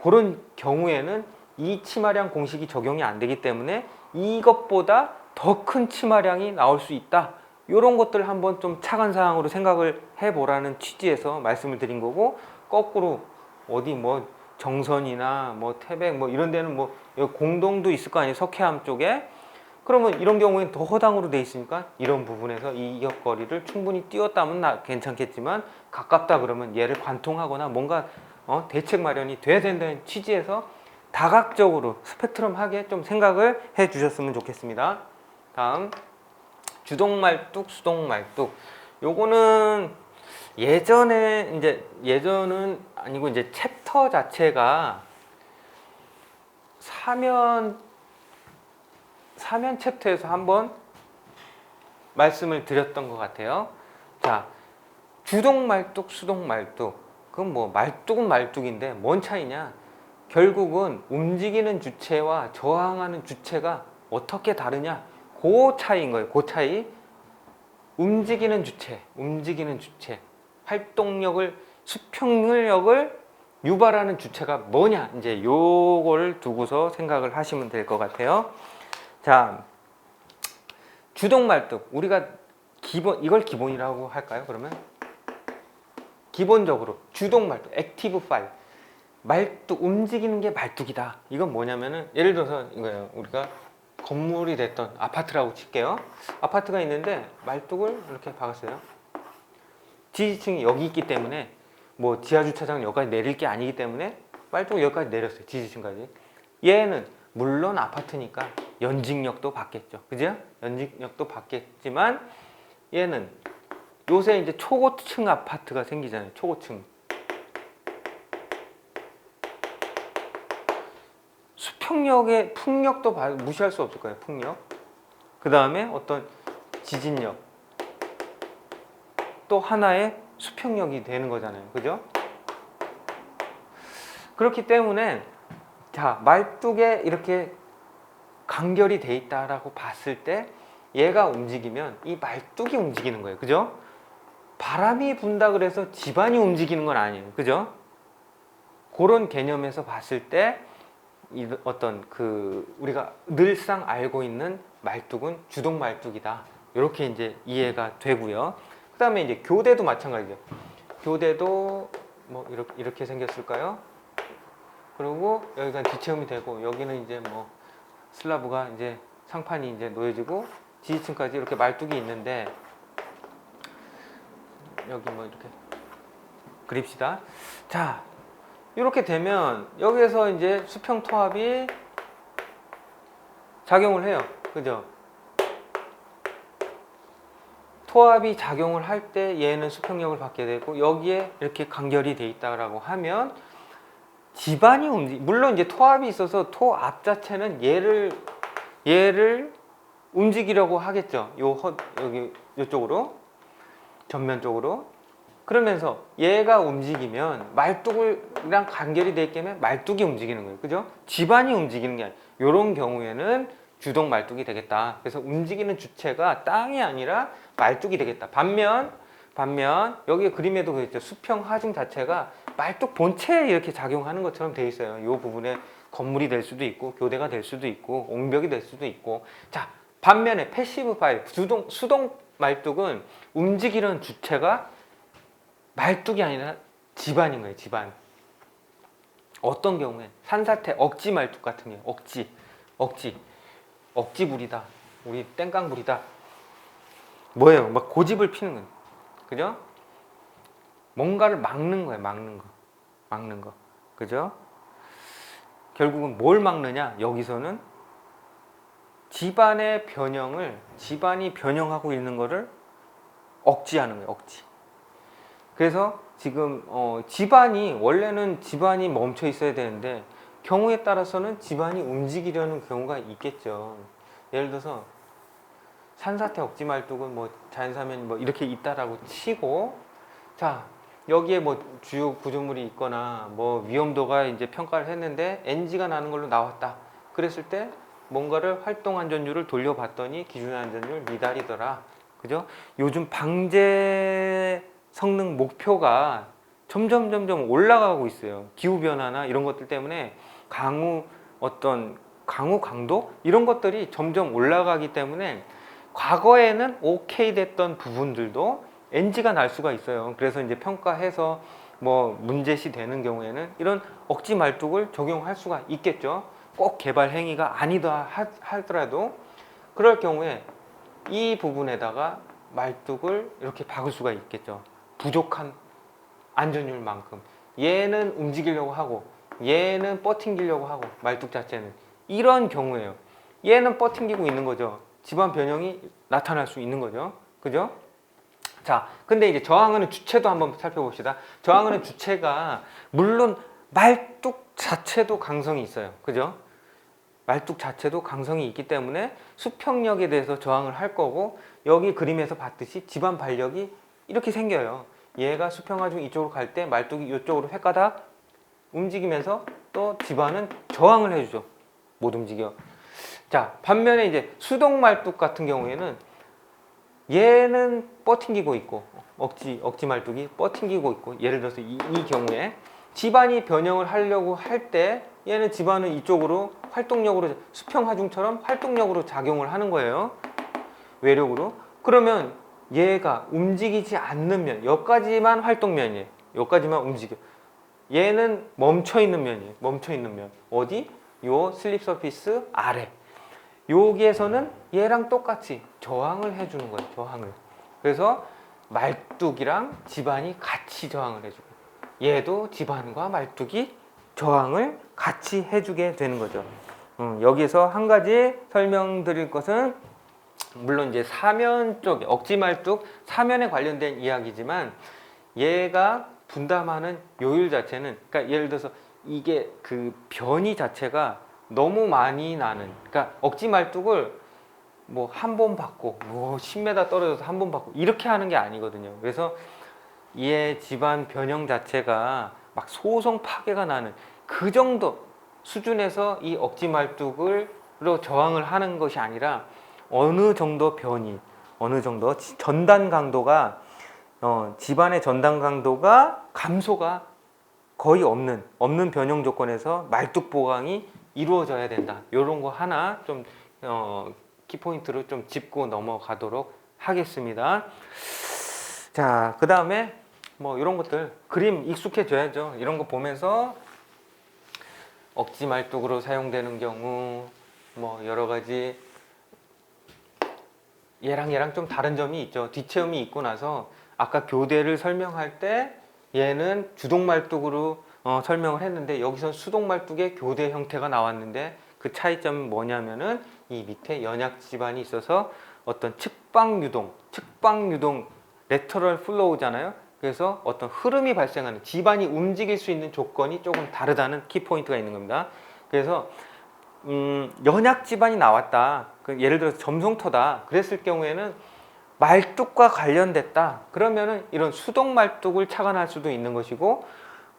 그런 경우에는 이 치마량 공식이 적용이 안 되기 때문에 이것보다 더 큰 치마량이 나올 수 있다. 이런 것들 한번 좀 차관사항으로 생각을 해보라는 취지에서 말씀을 드린 거고, 거꾸로 어디 뭐 정선이나 뭐 태백 뭐 이런 데는 뭐 공동도 있을 거 아니에요. 석회암 쪽에. 그러면 이런 경우에는 더 허당으로 돼 있으니까 이런 부분에서 이 이격거리를 충분히 띄웠다면 괜찮겠지만, 가깝다 그러면 얘를 관통하거나 뭔가 대책 마련이 돼야 된다는 취지에서 다각적으로 스펙트럼하게 좀 생각을 해 주셨으면 좋겠습니다. 다음 주동말뚝, 수동말뚝. 요거는 예전은 아니고 이제 챕터 자체가 사면 챕터에서 한번 말씀을 드렸던 것 같아요. 자, 주동말뚝, 수동말뚝. 그럼 뭐 말뚝은 말뚝인데 뭔 차이냐? 결국은 움직이는 주체와 저항하는 주체가 어떻게 다르냐? 그 차이인 거예요. 그 차이. 움직이는 주체, 활동력을, 수평력을 유발하는 주체가 뭐냐? 이제 요걸 두고서 생각을 하시면 될 것 같아요. 자, 주동말뚝. 우리가 이걸 기본이라고 할까요? 그러면 기본적으로 주동말뚝, 액티브 파일. 말뚝, 움직이는 게 말뚝이다. 이건 뭐냐면은 예를 들어서 이거예요. 우리가 건물이 됐던 아파트라고 칠게요. 아파트가 있는데 말뚝을 이렇게 박았어요. 지지층이 여기 있기 때문에 뭐 지하주차장 여기까지 내릴 게 아니기 때문에 말뚝을 여기까지 내렸어요. 지지층까지. 얘는 물론 아파트니까 연직력도 받겠죠. 그죠? 연직력도 받겠지만 얘는 요새 이제 초고층 아파트가 생기잖아요. 초고층. 수평력의 풍력도 무시할 수 없을 거예요. 풍력. 그 다음에 어떤 지진력. 또 하나의 수평력이 되는 거잖아요. 그죠? 그렇기 때문에 자, 말뚝에 이렇게 간결이 돼 있다라고 봤을 때 얘가 움직이면 이 말뚝이 움직이는 거예요. 그죠? 바람이 분다 그래서 집안이 움직이는 건 아니에요. 그죠? 그런 개념에서 봤을 때 어떤 우리가 늘상 알고 있는 말뚝은 주동 말뚝이다. 이렇게 이제 이해가 되고요. 그 다음에 이제 교대도 마찬가지죠. 교대도 뭐 이렇게 생겼을까요? 그리고 여기가 뒤체험이 되고 여기는 이제 뭐 슬라브가 이제 상판이 이제 놓여지고 지지층까지 이렇게 말뚝이 있는데 여기 뭐 이렇게 그립시다. 자, 이렇게 되면 여기에서 이제 수평 토합이 작용을 해요. 그죠? 토합이 작용을 할 때 얘는 수평력을 받게 되고 여기에 이렇게 간결이 돼 있다라고 하면 집안이 물론 이제 토합이 있어서 토압 자체는 얘를 움직이려고 하겠죠. 여기 이쪽으로 전면 쪽으로. 그러면서 얘가 움직이면 말뚝이랑 간결이 돼 있기 때문에 말뚝이 움직이는 거예요. 그죠? 집안이 움직이는 게 아니에요. 이런 경우에는 주동 말뚝이 되겠다. 그래서 움직이는 주체가 땅이 아니라 말뚝이 되겠다. 반면 여기 그림에도 그랬죠. 수평 하중 자체가 말뚝 본체에 이렇게 작용하는 것처럼 돼 있어요. 이 부분에 건물이 될 수도 있고 교대가 될 수도 있고 옹벽이 될 수도 있고. 자, 반면에 패시브 파일, 수동 말뚝은 움직이는 주체가 말뚝이 아니라 집안인 거예요. 집안. 어떤 경우에 산사태 억지 말뚝 같은 경우 억지불이다. 우리 땡깡불이다. 뭐예요? 막 고집을 피는 거예요. 그죠? 뭔가를 막는 거예요. 막는 거. 그죠? 결국은 뭘 막느냐? 여기서는 집안의 변형을, 집안이 변형하고 있는 거를 억지하는 거예요. 억지. 그래서 지금 원래는 집안이 멈춰 있어야 되는데 경우에 따라서는 집안이 움직이려는 경우가 있겠죠. 예를 들어서 산사태 억지 말뚝은 뭐 자연사면이 뭐 이렇게 있다라고 치고, 자 여기에 뭐 주요 구조물이 있거나 뭐 위험도가 이제 평가를 했는데 NG가 나는 걸로 나왔다. 그랬을 때 뭔가를 활동 안전율을 돌려봤더니 기준 안전율 미달이더라. 그죠? 요즘 방제 성능 목표가 점점 올라가고 있어요. 기후 변화나 이런 것들 때문에 강우 강도 이런 것들이 점점 올라가기 때문에 과거에는 오케이 됐던 부분들도 NG가 날 수가 있어요. 그래서 이제 평가해서 뭐 문제시 되는 경우에는 이런 억지 말뚝을 적용할 수가 있겠죠. 꼭 개발 행위가 아니다 하더라도 그럴 경우에 이 부분에다가 말뚝을 이렇게 박을 수가 있겠죠. 부족한 안전율만큼. 얘는 움직이려고 하고 얘는 뻗팅기려고 하고, 말뚝 자체는 이런 경우에요. 얘는 뻗팅기고 있는 거죠. 집안 변형이 나타날 수 있는 거죠. 그죠? 자, 근데 이제 저항하는 주체도 한번 살펴봅시다. 저항하는 주체가 물론 말뚝 자체도 강성이 있어요. 그죠? 말뚝 자체도 강성이 있기 때문에 수평력에 대해서 저항을 할 거고, 여기 그림에서 봤듯이 집안 반력이 이렇게 생겨요. 얘가 수평하중 이쪽으로 갈 때 말뚝이 이쪽으로 획가닥 움직이면서 또 집안은 저항을 해주죠. 못 움직여. 자, 반면에 이제 수동 말뚝 같은 경우에는 얘는 뻗팅기고 있고, 억지 말뚝이 뻗팅기고 있고, 예를 들어서 이 경우에 집안이 변형을 하려고 할 때 얘는 집안은 이쪽으로 활동력으로, 수평하중처럼 활동력으로 작용을 하는 거예요. 외력으로. 그러면 얘가 움직이지 않는 면, 여기까지만 활동면이에요. 여기까지만 움직여. 얘는 멈춰 있는 면이에요. 멈춰 있는 면. 어디? 요 슬립 서피스 아래. 여기에서는 얘랑 똑같이 저항을 해주는 거예요. 저항을. 그래서 말뚝이랑 집안이 같이 저항을 해주고, 얘도 집안과 말뚝이 저항을 같이 해주게 되는 거죠. 여기서 한 가지 설명드릴 것은, 물론 이제 사면 쪽, 억지 말뚝 사면에 관련된 이야기지만, 얘가 분담하는 요율 자체는, 그러니까 예를 들어서 이게 그 변이 자체가 너무 많이 나는, 그러니까 억지 말뚝을 뭐 한 번 받고 뭐 10m 떨어져서 한 번 받고 이렇게 하는 게 아니거든요. 그래서 얘 집안 변형 자체가 막 소성 파괴가 나는 그 정도 수준에서 이 억지 말뚝으로 저항을 하는 것이 아니라, 어느 정도 변이, 어느 정도 전단 강도가 집안의 전단 강도가 감소가 거의 없는 변형 조건에서 말뚝 보강이 이루어져야 된다. 이런 거 하나 좀 키포인트로 좀 짚고 넘어가도록 하겠습니다. 자, 그 다음에 뭐 이런 것들 그림 익숙해져야죠. 이런 거 보면서 억지 말뚝으로 사용되는 경우 뭐 여러 가지 얘랑 좀 다른 점이 있죠. 뒷체험이 있고 나서 아까 교대를 설명할 때 얘는 주동 말뚝으로 설명을 했는데, 여기서 수동 말뚝의 교대 형태가 나왔는데, 그 차이점은 뭐냐면은 이 밑에 연약 집안이 있어서 어떤 측방 유동 레터럴 플로우잖아요. 그래서 어떤 흐름이 발생하는, 집안이 움직일 수 있는 조건이 조금 다르다는 키포인트가 있는 겁니다. 그래서 연약 집안이 나왔다. 예를 들어서 점성터다. 그랬을 경우에는 말뚝과 관련됐다. 그러면은 이런 수동 말뚝을 착안할 수도 있는 것이고,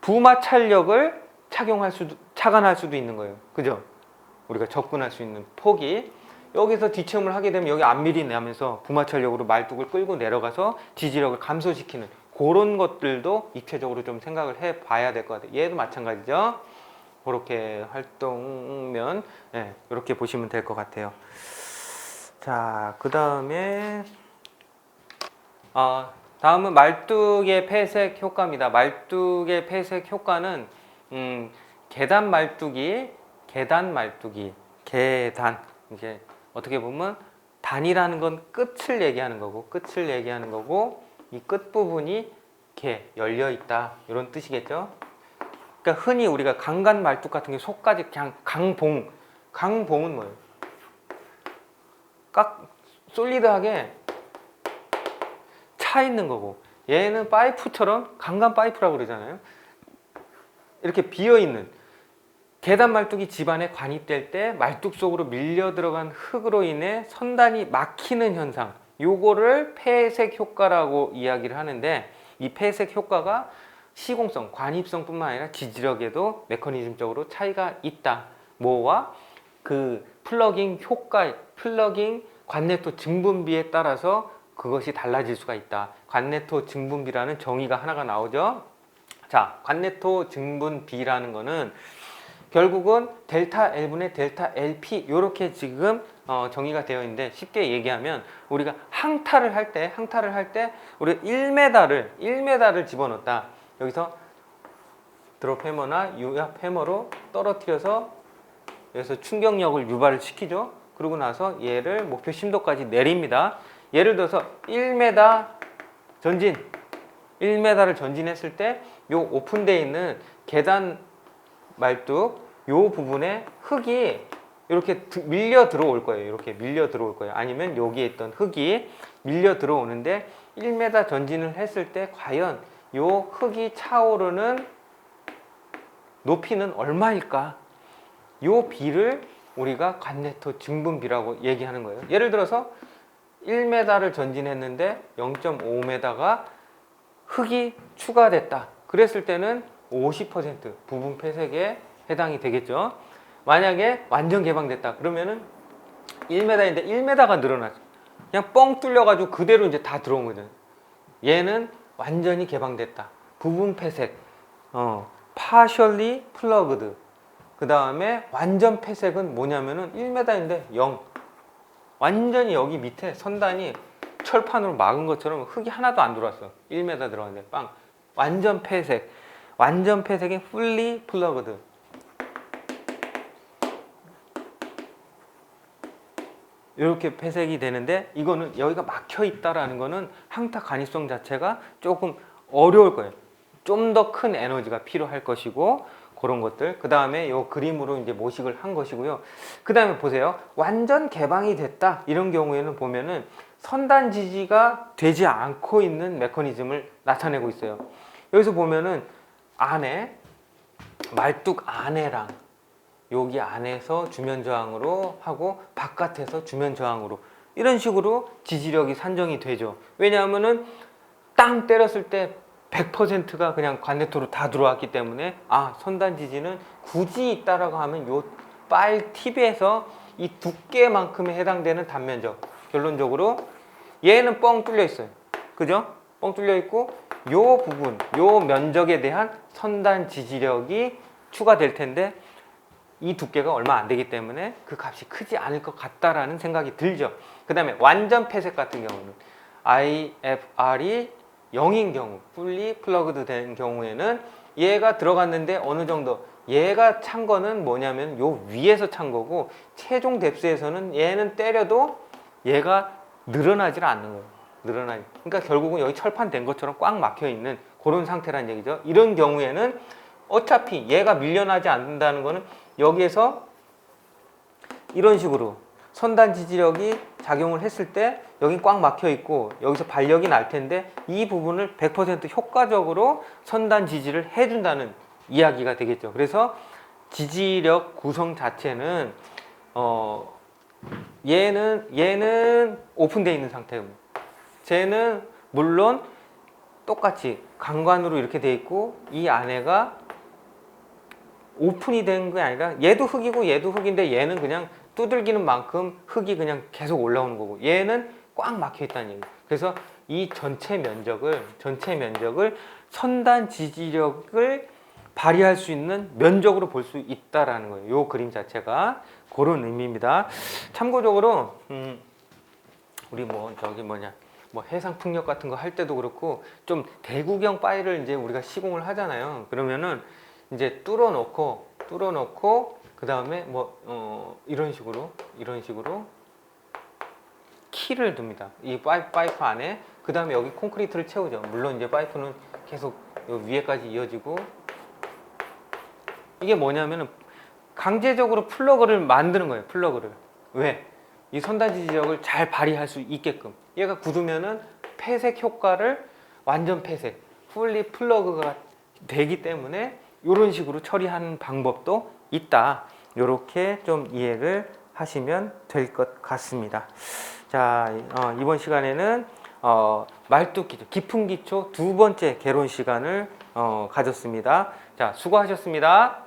부마찰력을 착안할 수도 있는 거예요. 그죠? 우리가 접근할 수 있는 폭이. 여기서 뒤체험을 하게 되면 여기 안밀이 나면서 부마찰력으로 말뚝을 끌고 내려가서 지지력을 감소시키는 그런 것들도 입체적으로 좀 생각을 해 봐야 될 것 같아요. 얘도 마찬가지죠. 그렇게 활동면, 이렇게 보시면 될 것 같아요. 자, 그 다음에 다음은 말뚝의 폐색 효과입니다. 말뚝의 폐색 효과는 계단 말뚝이 계단 이게 어떻게 보면 단이라는 건 끝을 얘기하는 거고 이 끝 부분이 이렇게 열려 있다 이런 뜻이겠죠. 그러니까 흔히 우리가 강간 말뚝 같은 게 속까지 그냥 강봉은 뭐예요? 솔리드하게 차 있는 거고, 얘는 파이프처럼 강간 파이프라고 그러잖아요. 이렇게 비어 있는 계단 말뚝이 집안에 관입될 때 말뚝 속으로 밀려 들어간 흙으로 인해 선단이 막히는 현상, 요거를 폐색 효과라고 이야기를 하는데, 이 폐색 효과가 시공성, 관입성뿐만 아니라 지지력에도 메커니즘적으로 차이가 있다. 뭐와 그 플러깅 효과, 플러깅 관내토 증분비에 따라서 그것이 달라질 수가 있다. 관내토 증분비라는 정의가 하나가 나오죠. 자, 관내토 증분비라는 거는 결국은 델타 L분의 델타 LP 이렇게 지금 정의가 되어 있는데, 쉽게 얘기하면 우리가 항타를 할 때 우리가 1m를 집어넣었다. 여기서 드롭 해머나 유압 해머로 떨어뜨려서 여기서 충격력을 유발을 시키죠. 그러고 나서 얘를 목표 심도까지 내립니다. 예를 들어서 1m 전진, 1m를 전진했을 때 요 오픈되어 있는 계단 말뚝 요 부분에 흙이 이렇게 밀려 들어올 거예요. 이렇게 밀려 들어올 거예요. 아니면 여기에 있던 흙이 밀려 들어오는데 1m 전진을 했을 때 과연 요 흙이 차오르는 높이는 얼마일까? 요 비를 우리가 관내토 증분비라고 얘기하는 거예요. 예를 들어서 1m를 전진했는데 0.5m가 흙이 추가됐다. 그랬을 때는 50% 부분 폐색에 해당이 되겠죠. 만약에 완전 개방됐다. 그러면은 1m인데 1m가 늘어나죠. 그냥 뻥 뚫려가지고 그대로 이제 다 들어온 거죠. 얘는 완전히 개방됐다. 부분 폐색, partially plugged. 그 다음에 완전 폐색은 뭐냐면은 1m인데 0. 완전히 여기 밑에 선단이 철판으로 막은 것처럼 흙이 하나도 안 들어왔어. 1m 들어갔는데 빵. 완전 폐색. 완전 폐색이 fully plugged. 이렇게 폐색이 되는데, 이거는 여기가 막혀 있다라는 거는 항타 간입성 자체가 조금 어려울 거예요. 좀 더 큰 에너지가 필요할 것이고, 그런 것들. 그 다음에 요 그림으로 이제 모식을 한 것이고요. 그 다음에 보세요. 완전 개방이 됐다. 이런 경우에는 보면은 선단 지지가 되지 않고 있는 메커니즘을 나타내고 있어요. 여기서 보면은 안에, 말뚝 안에랑 여기 안에서 주면 저항으로 하고 바깥에서 주면 저항으로 이런 식으로 지지력이 산정이 되죠. 왜냐하면은 땅 때렸을 때 100%가 그냥 관내토로 다 들어왔기 때문에 선단 지지는 굳이 있다라고 하면 요 파일 팁에서 이 두께만큼에 해당되는 단면적, 결론적으로 얘는 뻥 뚫려 있어요. 그죠? 뻥 뚫려 있고 요 부분, 요 면적에 대한 선단 지지력이 추가될 텐데, 이 두께가 얼마 안 되기 때문에 그 값이 크지 않을 것 같다라는 생각이 들죠. 그 다음에 완전 폐색 같은 경우는 IFR이 0인 경우, fully plugged 된 경우에는 얘가 들어갔는데 어느 정도, 얘가 찬 거는 뭐냐면 요 위에서 찬 거고, 최종 뎁스에서는 얘는 때려도 얘가 늘어나질 않는 거예요. 그러니까 결국은 여기 철판 된 것처럼 꽉 막혀 있는 그런 상태란 얘기죠. 이런 경우에는 어차피 얘가 밀려나지 않는다는 거는 여기에서 이런 식으로 선단 지지력이 작용을 했을 때 여기 꽉 막혀 있고 여기서 발력이 날 텐데, 이 부분을 100% 효과적으로 선단 지지를 해준다는 이야기가 되겠죠. 그래서 지지력 구성 자체는 얘는 오픈되어 있는 상태고, 쟤는 물론 똑같이 강관으로 이렇게 돼 있고 이 안에가 오픈이 된 게 아니라 얘도 흙이고 얘도 흙인데, 얘는 그냥 두들기는 만큼 흙이 그냥 계속 올라오는 거고 얘는 꽉 막혀 있다는 얘기예요. 그래서 이 전체 면적을 선단 지지력을 발휘할 수 있는 면적으로 볼 수 있다라는 거예요. 요 그림 자체가 그런 의미입니다. 참고적으로 우리 뭐 해상 풍력 같은 거 할 때도 그렇고 좀 대구경 파일을 이제 우리가 시공을 하잖아요. 그러면은 이제 뚫어놓고 그 다음에 뭐 이런 식으로 키를 둡니다. 이 파이프 안에. 그 다음에 여기 콘크리트를 채우죠. 물론 이제 파이프는 계속 여기 위에까지 이어지고, 이게 뭐냐면은 강제적으로 플러그를 만드는 거예요. 플러그를. 왜? 이 선다지 지역을 잘 발휘할 수 있게끔. 얘가 굳으면은 폐색 효과를 완전 폐색, 풀리 플러그가 되기 때문에 이런 식으로 처리하는 방법도 있다. 이렇게 좀 이해를 하시면 될 것 같습니다. 자, 이번 시간에는 말뚝 기초, 깊은 기초 두 번째 개론 시간을 가졌습니다. 자, 수고하셨습니다.